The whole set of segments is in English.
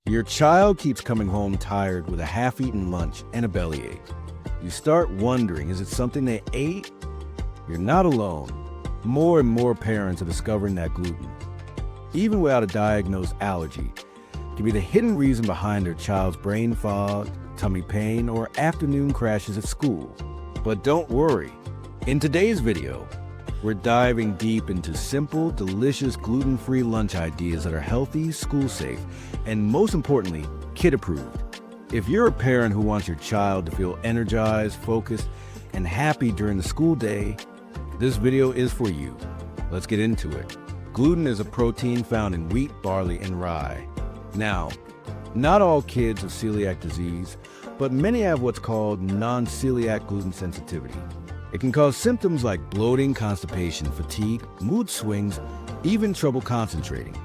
Your child keeps coming home tired with a half-eaten lunch and a bellyache. You start wondering, is it something they ate? You're not alone. More and more parents are discovering that gluten, even without a diagnosed allergy, can be the hidden reason behind their child's brain fog, tummy pain, or afternoon crashes at school. But don't worry. In today's video, we're diving deep into simple, delicious, gluten-free lunch ideas that are healthy, school-safe, and most importantly, kid-approved. If you're a parent who wants your child to feel energized, focused, and happy during the school day, this video is for you. Let's get into it. Gluten is a protein found in wheat, barley, and rye. Now, not all kids have celiac disease, but many have what's called non-celiac gluten sensitivity. It can cause symptoms like bloating, constipation, fatigue, mood swings, even trouble concentrating.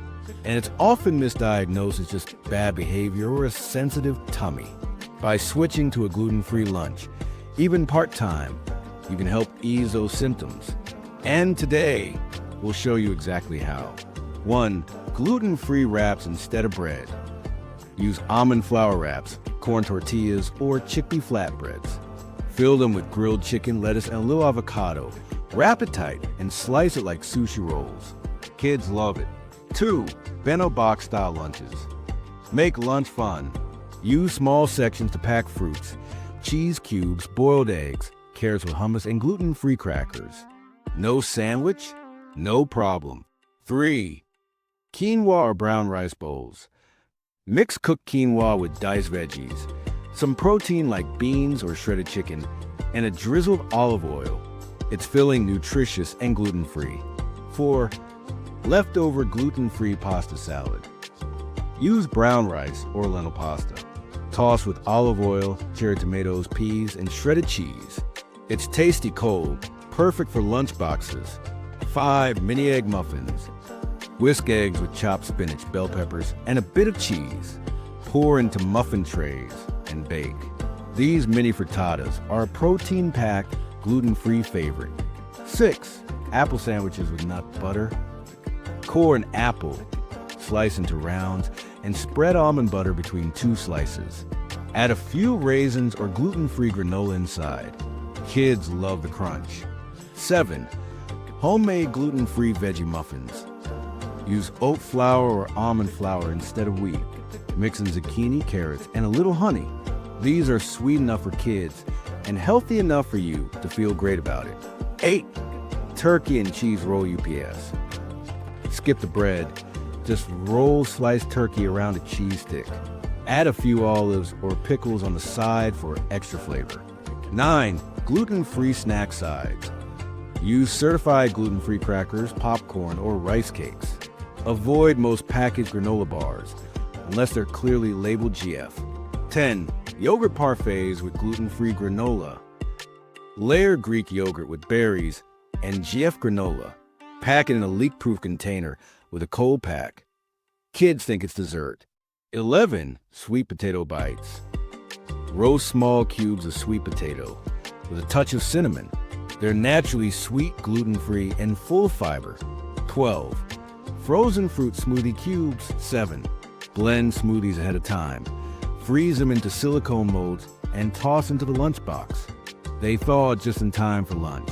And it's often misdiagnosed as just bad behavior or a sensitive tummy. By switching to a gluten-free lunch, even part-time, you can help ease those symptoms. And today, we'll show you exactly how. 1. Gluten-free wraps instead of bread. Use almond flour wraps, corn tortillas, or chickpea flatbreads. Fill them with grilled chicken, lettuce, and a little avocado. Wrap it tight and slice it like sushi rolls. Kids love it. 2. Bento box style lunches. Make lunch fun. Use small sections to pack fruits, cheese cubes, boiled eggs, carrots with hummus, and gluten-free crackers. No sandwich? No problem. 3. Quinoa or brown rice bowls. Mix cooked quinoa with diced veggies, some protein like beans or shredded chicken, and a drizzle of olive oil. It's filling, nutritious, and gluten-free. 4. Leftover gluten-free pasta salad. Use brown rice or lentil pasta. Toss with olive oil, cherry tomatoes, peas, and shredded cheese. It's tasty cold, perfect for lunch boxes. 5. Mini egg muffins. Whisk eggs with chopped spinach, bell peppers, and a bit of cheese. Pour into muffin trays and bake. These mini frittatas are a protein-packed, gluten-free favorite. 6. Apple sandwiches with nut butter. Core an apple, slice into rounds, and spread almond butter between 2 slices. Add a few raisins or gluten-free granola inside. Kids love the crunch. 7. Homemade gluten-free veggie muffins. Use oat flour or almond flour instead of wheat. Mix in zucchini, carrots, and a little honey. These are sweet enough for kids and healthy enough for you to feel great about it. 8. Turkey and cheese roll UPS. Skip the bread. Just roll sliced turkey around a cheese stick. Add a few olives or pickles on the side for extra flavor. 9. Gluten-free snack sides. Use certified gluten-free crackers, popcorn, or rice cakes. Avoid most packaged granola bars, unless they're clearly labeled GF. 10. Yogurt parfaits with gluten-free granola. Layer Greek yogurt with berries and GF granola. Pack it in a leak-proof container with a cold pack. Kids think it's dessert. 11. Sweet potato bites. Roast small cubes of sweet potato with a touch of cinnamon. They're naturally sweet, gluten-free, and full of fiber. 12. Frozen fruit smoothie cubes. 7. Blend smoothies ahead of time. Freeze them into silicone molds and toss into the lunchbox. They thaw just in time for lunch.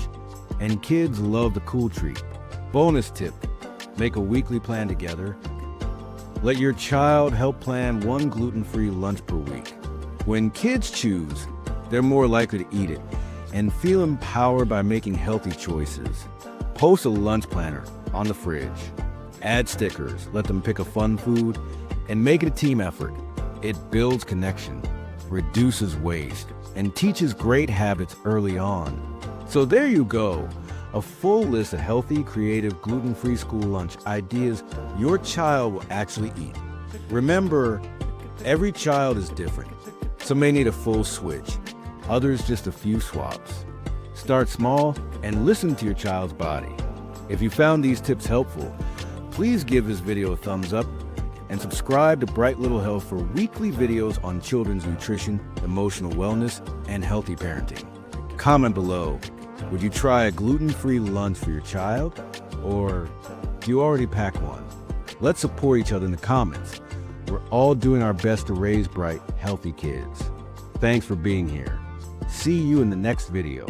And kids love the cool treat. Bonus tip, make a weekly plan together. Let your child help plan one gluten-free lunch per week. When kids choose, they're more likely to eat it and feel empowered by making healthy choices. Post a lunch planner on the fridge. Add stickers, let them pick a fun food, and make it a team effort. It builds connection, reduces waste, and teaches great habits early on. So there you go, a full list of healthy, creative, gluten-free school lunch ideas your child will actually eat. Remember, every child is different. Some may need a full switch, others just a few swaps. Start small and listen to your child's body. If you found these tips helpful, please give this video a thumbs up and subscribe to Bright Little Health for weekly videos on children's nutrition, emotional wellness, and healthy parenting. Comment below, would you try a gluten-free lunch for your child? Or do you already pack one? Let's support each other in the comments. We're all doing our best to raise bright, healthy kids. Thanks for being here. See you in the next video.